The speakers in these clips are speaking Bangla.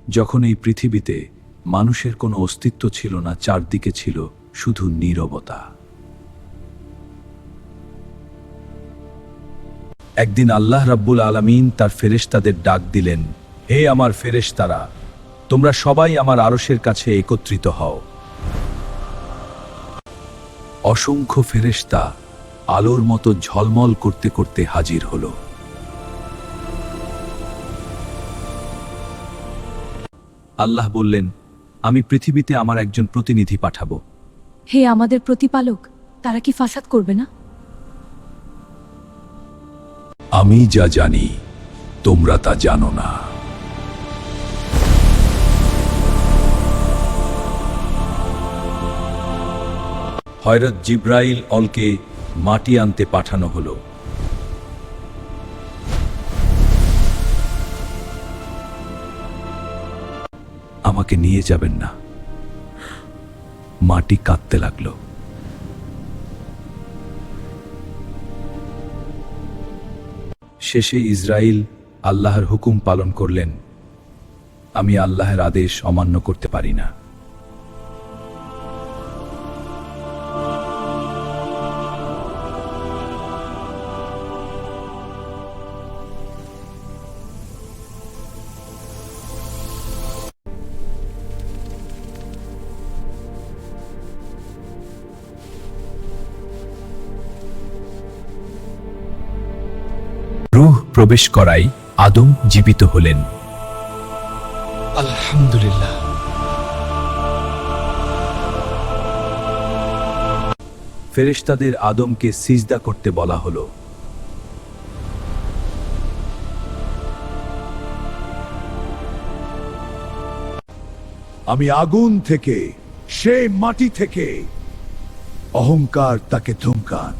যখন এই পৃথিবীতে মানুষের কোনো অস্তিত্ব ছিল না, চারদিকে ছিল শুধু নীরবতা। একদিন আল্লাহ রাব্বুল আলামিন তার ফেরেশতাদের ডাক দিলেন, হে আমার ফেরেশতারা, তোমরা সবাই আমার আরশের কাছে একত্রিত হও। অসংখ্য ফেরেশতা আলোর মতো ঝলমল করতে করতে হাজির হলো। আল্লাহ বললেন, আমি পৃথিবীতে আমার একজন প্রতিনিধি পাঠাবো। হে আমাদের প্রতিপালক, তারা কি ফাসাদ করবে না? আমি যা জানি তোমরা তা জানো না। হযরত জিবরাইল অলকে মাটি আনতে পাঠানো হলো। আমাকে নিয়ে যাবেন না। মাটি কাঁদতে লাগলো। শেষে ইসরাইল আল্লাহর হুকুম পালন করলেন, আমি আল্লাহর আদেশ অমান্য করতে পারি না। রূহ প্রবেশ করায় আদম জীবিত হলেন। আলহামদুলিল্লাহ। ফেরেশতাদের আদমকে সিজদা করতে বলা হলো। আমি আগুন থেকে, সে মাটি থেকে, অহংকার তাকে ধমকান।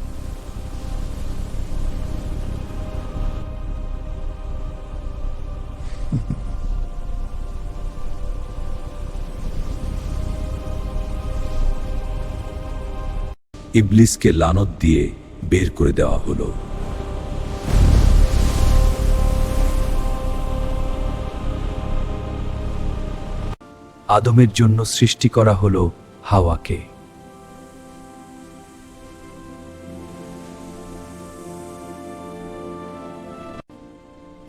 ইবলিসকে লানত দিয়ে বের করে দেওয়া হলো। আদমের জন্য সৃষ্টি করা হলো হাওয়াকে।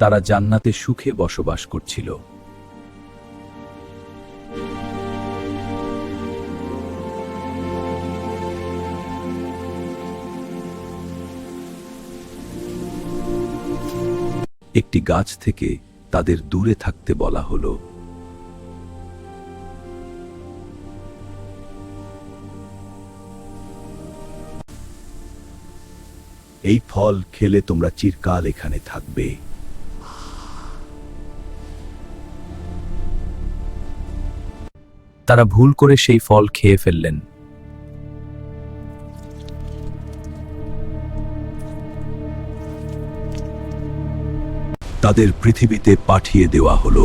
তারা জান্নাতে সুখে বসবাস করছিল। একটি গাছ থেকে তাদের দূরে থাকতে বলা হলো। এই ফল খেলে তোমরা চিরকাল এখানে থাকবে। তারা ভুল করে সেই ফল খেয়ে ফেললেন। তাদের পৃথিবীতে পাঠিয়ে দেওয়া হলো।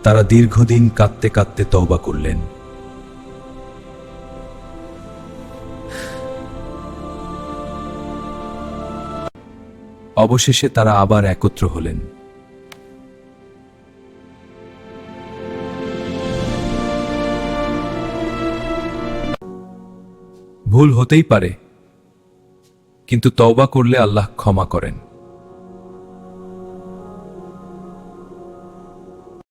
তারা দীর্ঘদিন কাঁদতে কাঁদতে তওবা করলেন। অবশেষে তারা আবার একত্র হলেন। ভুল হতেই পারে, কিন্তু তওবা করলে আল্লাহ ক্ষমা করেন।